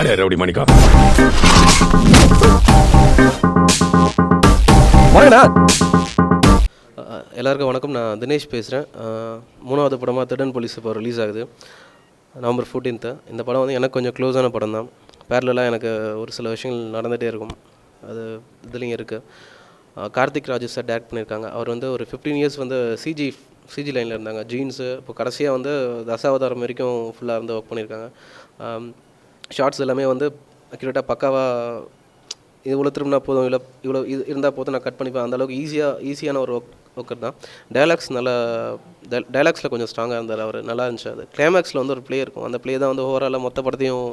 யார் யார் ரவுடி மாணிக்கா? எல்லாருக்கும் வணக்கம். நான் தினேஷ் பேசுகிறேன். 3வது படமாக திருடன் போலீஸ் இப்போ ரிலீஸ் ஆகுது நவம்பர் 14th. இந்த படம் வந்து எனக்கு கொஞ்சம் க்ளோஸான படம் தான். பேரலாக எனக்கு ஒரு சில விஷயங்கள் நடந்துகிட்டே இருக்கும். அது இதுலேயும் இருக்குது. கார்த்திக் ராஜு சார் டேரக்ட் பண்ணியிருக்காங்க. அவர் வந்து ஒரு 15 இயர்ஸ் வந்து சிஜி லைனில் இருந்தாங்க. ஜீன்ஸு இப்போ கடைசியாக வந்து தசாவதாரம் வரைக்கும் ஃபுல்லாக இருந்து ஒர்க் பண்ணியிருக்காங்க. ஷார்ட்ஸ் எல்லாமே வந்து அக்யூரேட்டாக பக்காவாக இவ்வளோ திரும்பினா போதும், இல்லை இவ்வளோ இது இருந்தால் போதும் நான் கட் பண்ணிப்பேன். அந்தளவுக்கு ஈஸியான ஒரு ஒர்க்கர் தான். டைலாக்ஸில் கொஞ்சம் ஸ்ட்ராங்காக இருந்தார் அவர். நல்லா இருந்துச்சு. அது கிளைமேக்ஸில் வந்து ஒரு ப்ளே இருக்கும். அந்த ப்ளே தான் வந்து ஓவராலாக மொத்த படத்தையும்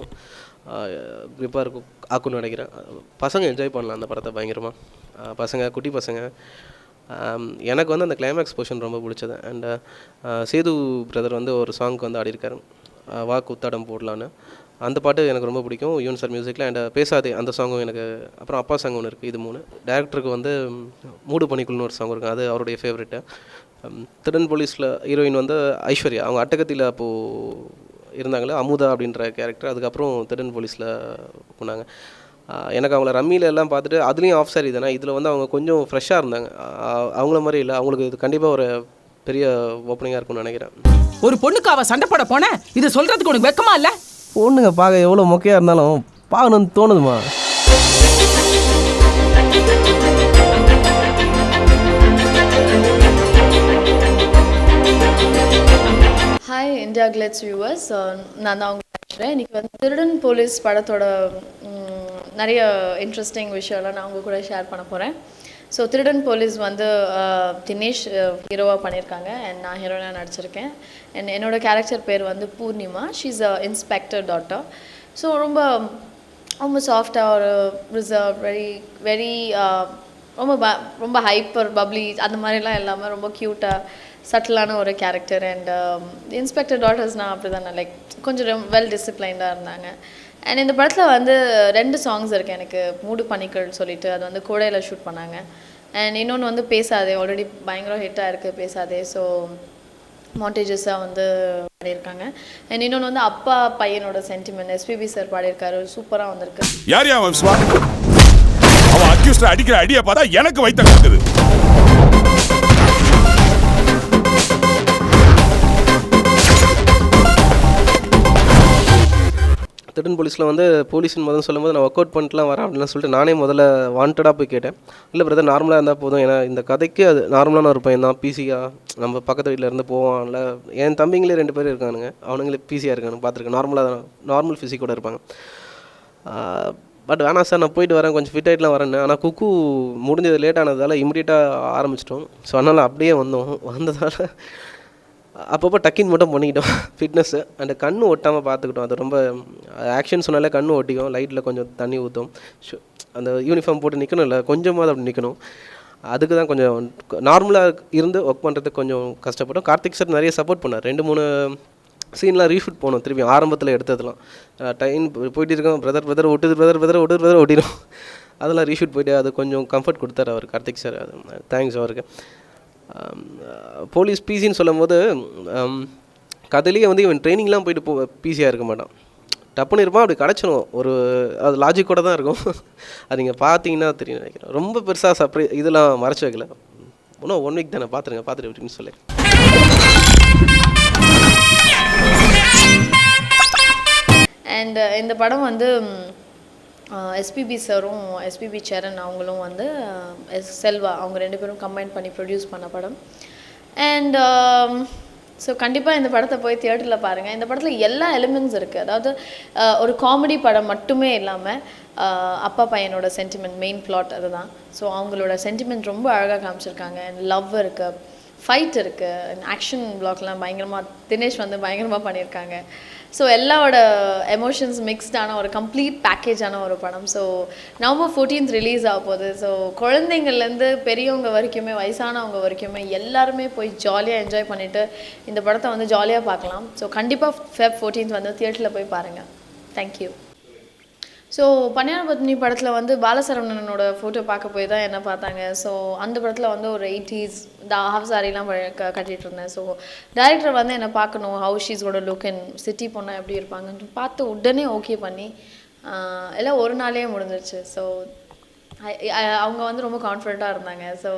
க்ரிப்பாக இருக்கும் ஆக்குன்னு நினைக்கிறேன். பசங்க என்ஜாய் பண்ணலாம் அந்த படத்தை பயங்கரமாக. பசங்க, குட்டி பசங்க. எனக்கு வந்து அந்த கிளைமேக்ஸ் போர்ஷன் ரொம்ப பிடிச்சது. அண்ட் சேது பிரதர் வந்து ஒரு சாங்க்கு வந்து ஆடியிருக்காரு, வாக்கு உத்தாடம் போடலான்னு. அந்த பாட்டு எனக்கு ரொம்ப பிடிக்கும், யுவன் சார் மியூசிக்கில். அண்ட் பேசாதே அந்த சாங்கும் எனக்கு. அப்புறம் அப்பா சாங் ஒன்று இருக்குது. இது 3. டேரக்டருக்கு வந்து மூடு பணிக்குள்னு ஒரு சாங் இருக்குது, அது அவருடைய ஃபேவரெட்டு. திருடன் போலீஸில் ஹீரோயின் வந்து ஐஸ்வர்யா. அவங்க அட்டகத்தியில் அப்போது இருந்தாங்களே, அமுதா அப்படின்ற கேரக்டர். அதுக்கப்புறம் திருடன் போலீஸில் போனாங்க. எனக்கு அவங்கள ரம்மியில் எல்லாம் பார்த்துட்டு அதுலேயும் ஆஃப் சாரி தானே, இதில் வந்து அவங்க கொஞ்சம் ஃப்ரெஷ்ஷாக இருந்தாங்க. அவங்கள மாதிரி இல்லை. அவங்களுக்கு இது கண்டிப்பாக ஒரு பெரிய ஓப்பனிங்காக இருக்கும்னு நினைக்கிறேன். ஒரு பொண்ணுக்கு அவள் சண்டை போட போனேன், இது சொல்கிறதுக்கு உனக்கு வெக்கமா இல்லை? பொண்ணுங்க பார்க்க எவ்வளோ மொக்கையாக இருந்தாலும் பார்க்கணுன்னு தோணுதுமா. ஹாய் இந்தியா கிளட்ஸ் வியூவர்ஸ், நான் தான் அவங்க பேசுகிறேன். இன்றைக்கி வந்து திருடன் போலீஸ் படத்தோட நிறைய இன்ட்ரெஸ்டிங் விஷயம்லாம் நான் உங்கள் கூட ஷேர் பண்ண போகிறேன். ஸோ திருடன் போலீஸ் வந்து தினேஷ் ஹீரோவாக பண்ணியிருக்காங்க, அண்ட் நான் ஹீரோயினாக நடிச்சிருக்கேன். அண்ட் என்னோடய கேரக்டர் பேர் வந்து Purnima. She's a inspector daughter. So ரொம்ப ரொம்ப சாஃப்டாக, ஒரு ரிசர்வ், வெரி ரொம்ப ஹைப்பர் பப்ளி அந்த மாதிரிலாம் இல்லாமல் ரொம்ப க்யூட்டாக சட்டிலான ஒரு கேரக்டர். அண்ட் இன்ஸ்பெக்டர் டாட்டர்ஸ்னால் அப்படி தானே, லைக் கொஞ்சம் வெல் டிசிப்ளைன்டாக இருந்தாங்க. அண்ட் இந்த படத்தில் வந்து 2 சாங்ஸ் இருக்குது எனக்கு. மூடு பணிக்கள் சொல்லிட்டு, அது வந்து கோடையில் ஷூட் பண்ணாங்க. அண்ட் இன்னொன்று வந்து பேசாதே, ஆல்ரெடி பயங்கர ஹிட்டாக இருக்குது பேசாதே. ஸோ மாண்டேஜஸாக வந்து பாடியிருக்காங்க. அண்ட் இன்னொன்று வந்து அப்பா பையனோட சென்டிமெண்ட் எஸ்பிபி சார் பாடியிருக்காரு, சூப்பராக வந்திருக்கு. யார் அவன் அவன் அக்யூஸ்ட் அடிக்கிற அடியை பார்த்தா எனக்கு வைத்த கட்டுது. திருடன் போலீஸில் வந்து போலீஸ்னு முதல்ல சொல்லும்போது நான் ஒர்க் அவுட் பண்ணிட்டுலாம் வரேன் அப்படின்லாம் சொல்லிட்டு நானே முதல்ல வாண்டடாக போய் கேட்டேன். இல்லை பிரதர், நார்மலாக இருந்தால் போதும், ஏன்னா இந்த கதைக்கு அது நார்மலான ஒரு பையன் தான், பிசியாக நம்ம பக்கத்து வீட்டில் இருந்து போவான்ல. என் தம்பிங்களே 2 பேர் இருக்கானுங்க, அவனுங்களே பிசியாக இருக்கானுங்க, பார்த்துருக்கேன். நார்மல் ஃபிசிக்கோட இருப்பாங்க. பட் வேணாம் சார், நான் போயிட்டு வரேன், கொஞ்சம் ஃபிட் ஆகிட்டுலாம் வரேன்னு. ஆனால் குக்கு முடிஞ்சது லேட் ஆனதால் இம்மிடியட்டாக ஆரம்பிச்சிட்டோம். ஸோ அதனால் அப்படியே வந்ததால் அப்பப்போ டக்கின் மட்டும் பண்ணிக்கிட்டோம் ஃபிட்னஸ்ஸு. அண்ட் கண் ஒட்டாமல் பார்த்துக்கிட்டோம். அது ரொம்ப ஆக்ஷன் சொன்னாலே கண் ஒட்டிக்கும், லைட்டில் கொஞ்சம் தண்ணி ஊற்றும். அந்த யூனிஃபார்ம் போட்டு நிற்கணும், இல்லை கொஞ்சமாவது அப்படி நிற்கணும். அதுக்கு தான் கொஞ்சம் நார்மலாக இருந்து ஒர்க் பண்ணுறதுக்கு கொஞ்சம் கஷ்டப்பட்டோம். கார்த்திக் சார் நிறைய சப்போர்ட் பண்ணார். 2-3 சீன்லாம் ரீஷூட் போனோம் திரும்பி ஆரம்பத்தில் எடுத்ததுலாம். டைம் போயிட்டு இருக்கோம், பிரதர் ஒட்டிடும். அதெல்லாம் ரீஷூட் போயிட்டு அது கொஞ்சம் கம்ஃபர்ட் கொடுத்தாரு அவர், கார்த்திக் சார். அது தேங்க்ஸ் அவருக்கு. போலீஸ் பிசின்னு சொல்லும் போது கதையிலேயே வந்து இவன் ட்ரைனிங்லாம் போயிட்டு பிசியாக இருக்க மாட்டான், டப்புன்னு இருப்பான், அப்படி கிடச்சிடும். ஒரு அது லாஜிக்கோடு தான் இருக்கும். அது நீங்கள் பார்த்தீங்கன்னா தெரியும் நினைக்கிறேன். ரொம்ப பெருசாக இதெல்லாம் மறைச்சி வைக்கல. இன்னும் 1 வீக் தானே, பார்த்துட்டு அப்படின்னு சொல்லி. அண்ட் இந்த படம் வந்து எஸ்பிபி சாரும் எஸ்பிபி சரண் அவங்களும் வந்து செல்வா அவங்க 2 பேரும் கம்பைன் பண்ணி ப்ரொடியூஸ் பண்ண படம். அண்ட் ஸோ கண்டிப்பாக இந்த படத்தை போய் தியேட்டரில் பாருங்கள். இந்த படத்தில் எல்லா எலிமெண்ட்ஸ் இருக்குது. அதாவது ஒரு காமெடி படம் மட்டுமே இல்லாமல் அப்பா பையனோட சென்டிமெண்ட், மெயின் பிளாட் அதுதான். ஸோ அவங்களோட சென்டிமெண்ட் ரொம்ப அழகாக காமிச்சிருக்காங்க. அண்ட் லவ் இருக்குது, ஃபைட் இருக்குது, ஆக்ஷன் பிளாக்லாம் பயங்கரமாக தினேஷ் வந்து பயங்கரமாக பண்ணியிருக்காங்க. ஸோ எல்லாவோட எமோஷன்ஸ் மிக்ஸ்டான ஒரு கம்ப்ளீட் பேக்கேஜான ஒரு படம். ஸோ நவம்பர் 14th ரிலீஸ் ஆக போகுது. ஸோ குழந்தைங்கள்லேருந்து பெரியவங்க வரைக்குமே, வயசானவங்க வரைக்குமே எல்லாருமே போய் ஜாலியாக என்ஜாய் பண்ணிவிட்டு இந்த படத்தை வந்து ஜாலியாக பார்க்கலாம். ஸோ கண்டிப்பாக Feb 14th வந்து தியேட்டரில் போய் பாருங்கள். தேங்க்யூ. ஸோ பன்னியார் பத்மினி படத்தில் வந்து பாலசரவணனோட ஃபோட்டோ பார்க்க போய் தான் என்ன பார்த்தாங்க. ஸோ அந்த படத்தில் வந்து ஒரு 80s இந்த ஹாஃப் சாரிலாம் கட்டிகிட்டு இருந்தேன். ஸோ டைரக்டர் வந்து என்னை பார்க்கணும், ஹவு ஷீஸோட லுக் அண்ட் சிட்டி பொண்ணாக எப்படி இருப்பாங்கன்னு பார்த்து உடனே ஓகே பண்ணி எல்லாம் ஒரு நாளே முடிஞ்சிருச்சு. ஸோ அவங்க வந்து ரொம்ப கான்ஃபிடெண்ட்டாக இருந்தாங்க. ஸோ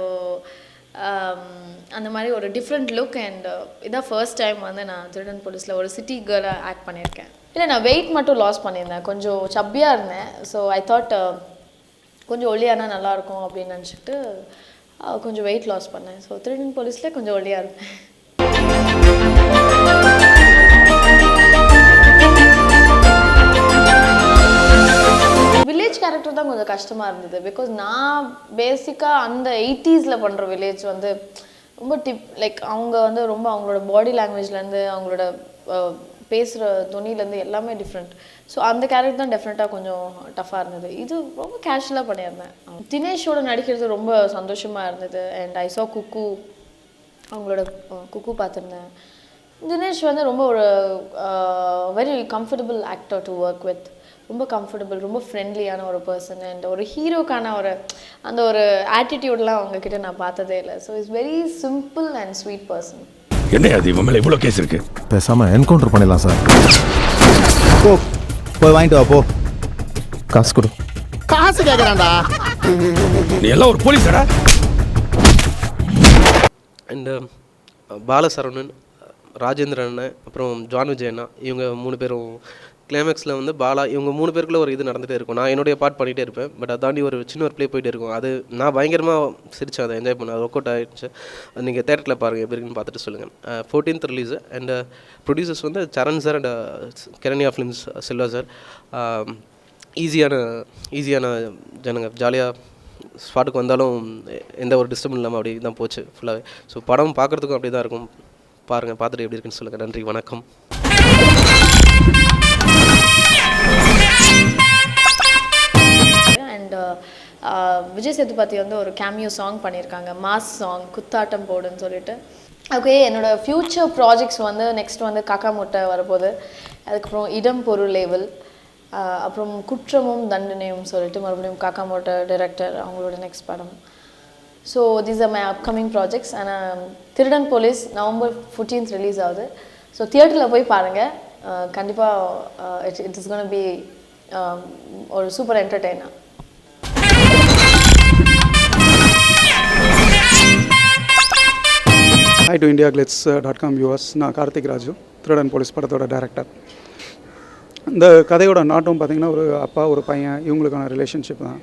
அந்த மாதிரி ஒரு டிஃப்ரெண்ட் லுக். அண்ட் இதான் ஃபர்ஸ்ட் டைம் வந்து நான் திருடன் போலீஸில் ஒரு சிட்டி கேர்ளாக ஆக்ட் பண்ணியிருக்கேன். இல்லை, நான் வெயிட் மட்டும் லாஸ் பண்ணியிருந்தேன், கொஞ்சம் சப்பியாக இருந்தேன். ஸோ ஐ தாட் கொஞ்சம் ஒல்லியானா நல்லாயிருக்கும் அப்படின்னு நினச்சிட்டு கொஞ்சம் வெயிட் லாஸ் பண்ணேன். ஸோ திருடன் போலீஸில் கொஞ்சம் ஒல்லியாக இருப்பேன். வில்லேஜ் கேரக்டர் தான் கொஞ்சம் கஷ்டமாக இருந்தது. பிகாஸ் நான் பேசிக்காக அந்த 80s பண்ணுற வில்லேஜ் வந்து ரொம்ப லைக் அவங்க வந்து ரொம்ப அவங்களோட பாடி லாங்குவேஜ்லேருந்து அவங்களோட பேசுகிற துணிலேருந்து எல்லாமே டிஃப்ரெண்ட். ஸோ அந்த கேரக்டர் தான் டெஃபினட்டாக கொஞ்சம் டஃப்பாக இருந்தது. இது ரொம்ப கேஷுவலாக பண்ணியிருந்தேன். தினேஷோட நடிக்கிறது ரொம்ப சந்தோஷமாக இருந்தது. அண்ட் ஐ சா குக்கு, அவங்களோட குக்கு பார்த்துருந்தேன். தினேஷ் வந்து ரொம்ப ஒரு very comfortable actor to work with. ரொம்ப கம்ஃபர்டபுள், ரொம்ப ஃப்ரெண்ட்லியான ஒரு பர்சன். அண்ட் ஒரு ஹீரோக்கான ஒரு அந்த ஒரு ஆட்டிடியூட்லாம் அவங்கக்கிட்ட நான் பார்த்ததே இல்லை. So it's very simple and sweet person. என்ன அது இவன் மேல இவ்வளோ கேஸ் இருக்கு? பேசாம என்கவுண்டர் பண்ணிடலாம் சார். போ போய் வாங்கிட்டு வா. போ, காசு கொடு. காசு கேட்குறான்டா. நீ எல்லாம் ஒரு போலீஸாடா? அண்டு பாலசரவணன், ராஜேந்திரன், அப்புறம் ஜான் விஜய் அண்ணா, இவங்க 3 பேரும் கிளைமேக்ஸில் வந்து பாலா இவங்க 3 பேருக்குள்ளே ஒரு இது நடந்துகிட்டே இருக்கும். நான் என்னுடைய பார்ட் பண்ணிகிட்டே இருப்பேன். பட் அதை தாண்டி ஒரு சின்ன ஒரு ப்ளே போயிட்டே இருக்கும். அது நான் பயங்கரமாக சிரித்தேன், அதை என்ஜாய் பண்ணேன். அது ஒர்க் அவுட் ஆகிடுச்சு. நீங்கள் தேட்டரில் பாருங்கள், எப்படி இருக்குன்னு பார்த்துட்டு சொல்லுங்கள். 14th release. அண்ட் ப்ரொடியூசர்ஸ் வந்து Charan sir and Kiranya films Selva sir. ஈஸியான ஜனங்க, ஜாலியாக ஸ்பாட்டுக்கு வந்தாலும் எந்த ஒரு டிஸ்டர்பும் இல்லாமல் அப்படி தான் போச்சு ஃபுல்லாகவே. ஸோ படம் பார்க்குறதுக்கும் அப்படி தான் இருக்கும். பாருங்கள், பார்த்துட்டு எப்படி இருக்குன்னு சொல்லுங்கள். நன்றி, வணக்கம். அண்ட் விஜய் சேதுபதி வந்து ஒரு கேமியோ சாங் பண்ணியிருக்காங்க, மாஸ் சாங், குத்தாட்டம் போடுன்னு சொல்லிட்டு. ஓகே, என்னோடய ஃப்யூச்சர் ப்ராஜெக்ட்ஸ் வந்து நெக்ஸ்ட் வந்து காக்கா முட்டை வரப்போகுது. அதுக்கப்புறம் இடம் பொருள் லேவல், அப்புறம் குற்றமும் தண்டனையும் சொல்லிட்டு மறுபடியும் காக்கா முட்டை டைரக்டர் அவங்களோட நெக்ஸ்ட் படம். So these are my upcoming projects. ஆனால் திருடன் போலீஸ் November 14th ரிலீஸ் ஆகுது. ஸோ தியேட்டரில் போய் பாருங்கள். கண்டிப்பாக இட் இஸ் கோனா பி ஒரு super entertainer. Hi to IndiaGlitz.com viewers. நான் கார்த்திக் ராஜு, திருடன் போலீஸ் படத்தோட டைரக்டர். இந்த கதையோட நாட்டம் பார்த்திங்கன்னா ஒரு அப்பா ஒரு பையன் இவங்களுக்கான ரிலேஷன்ஷிப் தான்.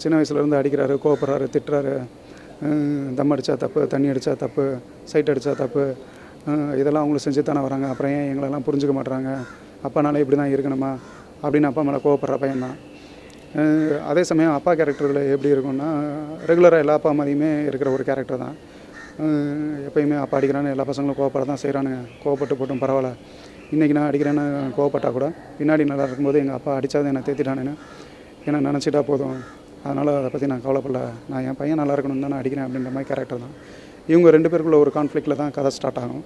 சின்ன வயசுலேருந்து அடிக்கிறாரு, கோவப்படுறாரு, திட்டுறாரு, தம் அடித்தா தப்பு, தண்ணி அடித்தா தப்பு, சைட் அடித்தா தப்பு, இதெல்லாம் அவங்களும் செஞ்சு தானே வராங்க, அப்புறம் ஏன் எங்களெல்லாம் புரிஞ்சுக்க மாட்டுறாங்க, அப்பானாலே இப்படி தான் இருக்கணுமா அப்படின்னு அப்பா மேலே கோவப்படுற பையன்தான். அதே சமயம் அப்பா கேரக்டரில் எப்படி இருக்குன்னா, ரெகுலராக எல்லா அப்பா மாதிரியுமே இருக்கிற ஒரு கேரக்டர் தான். எப்போயுமே அப்பா அடிக்கிறான்னு எல்லா பசங்களும் கோவப்பட தான் செய்கிறானுங்க. கோவப்பட்டு போட்டும் பரவாயில்ல, இன்றைக்கி நான் அடிக்கிறேன்னு கோவப்பட்டால் கூட பின்னாடி நல்லா இருக்கும்போது எங்கள் அப்பா அடித்தாது என்னை தேத்திட்டானுன்னு ஏன்னா நினச்சிட்டா போதும், அதனால் அதை பற்றி நான் கவலைப்படல, நான் என் பையன் நல்லா இருக்கணும்னு தான் நான் அடிக்கிறேன் அப்படின்ற மாதிரி கேரக்டர் தான். இவங்க 2 பேருக்குள்ள ஒரு கான்ஃப்ளிக்டில் தான் கதை ஸ்டார்ட் ஆகும்.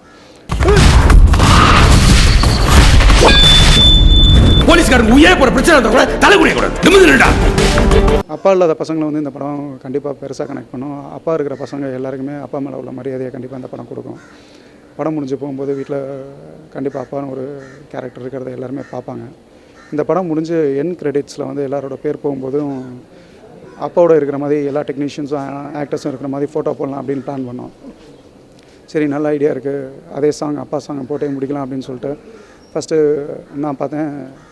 போலீஸ்காரங்க உயிரே போற பிரச்சனை இருந்தா கூட தலைகுனிய கூடாது, நிமிர்ந்துடா. அப்பா இல்லாத பசங்களை வந்து இந்த படம் கண்டிப்பாக பெருசாக கனெக்ட் பண்ணும். அப்பா இருக்கிற பசங்க எல்லாருக்குமே அப்பா மேலே உள்ள மரியாதையை கண்டிப்பாக இந்த படம் கொடுக்கும். படம் முடிஞ்சு போகும்போது வீட்டில் கண்டிப்பாக அப்பான்னு ஒரு கேரக்டர் இருக்கிறத எல்லாருமே பார்ப்பாங்க. இந்த படம் முடிஞ்சு என் கிரெடிட்ஸில் வந்து எல்லாரோட பேர் போகும்போதும் அப்பாவோட இருக்கிற மாதிரி எல்லா டெக்னீஷியன்ஸும் ஆக்டர்ஸும் இருக்கிற மாதிரி ஃபோட்டோ போடலாம் அப்படின்னு பிளான் பண்ணோம். சரி, நல்ல ஐடியா இருக்குது, அதே சாங் அப்பா சாங்கை போட்டே முடிக்கலாம் அப்படின்னு சொல்லிட்டு ஃபஸ்ட்டு நான் பார்த்தேன்.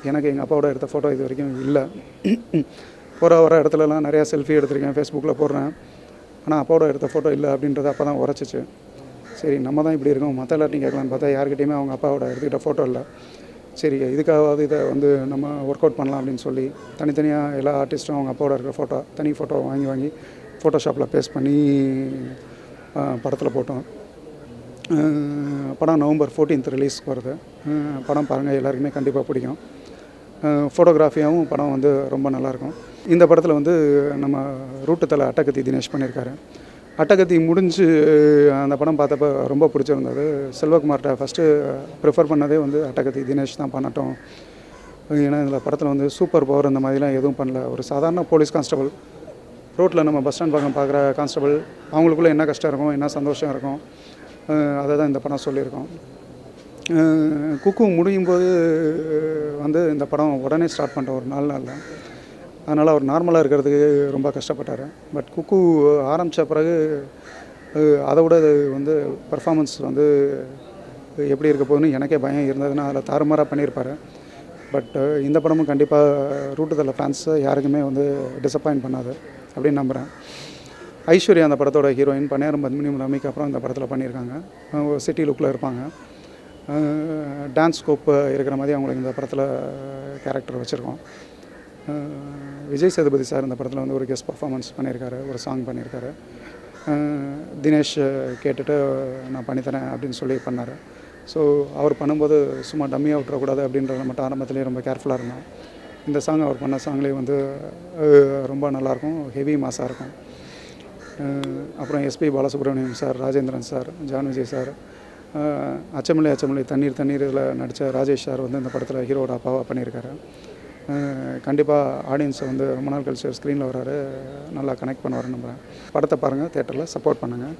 எனக்கு எங்கள் அப்பாவோட எடுத்த ஃபோட்டோ இது வரைக்கும் இல்லை. வர இடத்துலலாம் நிறையா செல்ஃபி எடுத்திருக்கேன், ஃபேஸ்புக்கில் போடுறேன். ஆனால் அப்பாவோட எடுத்த ஃபோட்டோ இல்லை அப்படின்றத அப்போ தான் உரைச்சிச்சு. சரி, நம்ம தான் இப்படி இருக்கோம், மற்ற எல்லாத்தையும் கேட்கலான்னு பார்த்தா யார்கிட்டையுமே அவங்க அப்பாவோட எடுத்துக்கிட்ட ஃபோட்டோ இல்லை. சரி, இதுக்காவது இதை வந்து நம்ம ஒர்க் அவுட் பண்ணலாம் அப்படின்னு சொல்லி தனித்தனியாக எல்லா ஆர்டிஸ்ட்டும் அவங்க அப்பாவோட இருக்கிற ஃபோட்டோ தனி ஃபோட்டோ வாங்கி ஃபோட்டோஷாப்பில் பேஸ்ட் பண்ணி படத்தில் போட்டோம். படம் November 14th ரிலீஸ்க்கு வருது. படம் பாருங்கள், எல்லாருக்குமே கண்டிப்பாக பிடிக்கும். ஃபோட்டோகிராஃபியாகவும் படம் வந்து ரொம்ப நல்லாயிருக்கும். இந்த படத்தில் வந்து நம்ம ரூட்டு தலை அட்டகத்தி தினேஷ் பண்ணியிருக்காரு. அட்டகத்தி முடிஞ்சு அந்த படம் பார்த்தப்ப ரொம்ப பிடிச்சிருந்தது. செல்வகுமார்கிட்ட ஃபஸ்ட்டு ப்ரிஃபர் பண்ணதே வந்து அட்டகத்தி தினேஷ் தான் பண்ணட்டும். ஏன்னா இதில் படத்தில் வந்து சூப்பர் பவர் இந்த மாதிரிலாம் எதுவும் பண்ணல. ஒரு சாதாரண போலீஸ் கான்ஸ்டபிள், ரோட்டில் நம்ம பஸ் ஸ்டாண்ட் பக்கம் பார்க்குற கான்ஸ்டபிள், அவங்களுக்குள்ளே என்ன கஷ்டம் இருக்கும், என்ன சந்தோஷம் இருக்கும், அதை தான் இந்த படம் சொல்லியிருக்கோம். குக்கு முடியும் போது வந்து இந்த படம் உடனே ஸ்டார்ட் பண்ணிட்டோம் ஒரு 4 நாளில். அதனால் அவர் நார்மலாக இருக்கிறதுக்கு ரொம்ப கஷ்டப்பட்டார். பட் குக்கு ஆரம்பித்த பிறகு அதை விட வந்து பர்ஃபார்மன்ஸ் வந்து எப்படி இருக்க போகுதுன்னு எனக்கே பயம் இருந்ததுன்னா அதில் தாறுமாறாக பண்ணியிருப்பார். பட் இந்த படமும் கண்டிப்பாக ரூட்டுதல ஃபேன்ஸை யாருக்குமே வந்து டிசப்பாயின்ட் பண்ணாது அப்படின்னு நம்புகிறேன். ஐஸ்வர்யா அந்த படத்தோட ஹீரோயின் பன்னியாரம் பத்மினி ரமிக்கு அப்புறம் இந்த படத்தில் பண்ணியிருக்காங்க. சிட்டி லுக்கில் இருப்பாங்க. டான்ஸ் ஸ்கோப் இருக்கிற மாதிரி அவங்களுக்கு இந்த படத்தில் கேரக்டர் வச்சுருக்கோம். விஜய் சேதுபதி சார் இந்த படத்தில் வந்து ஒரு கெஸ்ட் பர்ஃபார்மன்ஸ் பண்ணியிருக்காரு, ஒரு சாங் பண்ணியிருக்காரு. தினேஷ் கேட்டுட்டு நான் பண்ணித்தரேன் அப்படின்னு சொல்லி பண்ணார். ஸோ அவர் பண்ணும்போது சும்மா டம்மியாக விட்டுறக்கூடாது அப்படின்றத மட்டும் ஆரம்பத்துலேயே ரொம்ப கேர்ஃபுல்லாக இருந்தோம். இந்த சாங் அவர் பண்ண சாங்லேயே வந்து ரொம்ப நல்லாயிருக்கும், ஹெவி மாஸாக இருக்கும். அப்புறம் SP Balasubramaniam sir, Rajendran sir, John Vijay sir, அச்சமில்லை அச்சமில்லை தண்ணீர் தண்ணீர் இதில் நடித்த ராஜேஷ் சார் வந்து இந்த படத்தில் ஹீரோட அப்பாவாக பண்ணியிருக்காரு. கண்டிப்பாக ஆடியன்ஸை வந்து ரொம்ப நாள் கழிச்சு ஸ்க்ரீனில் வராரு, நல்லா கனெக்ட் பண்ணுவார் நம்புகிறேன். படத்தை பாருங்கள், தேட்டரில் சப்போர்ட் பண்ணுங்கள்.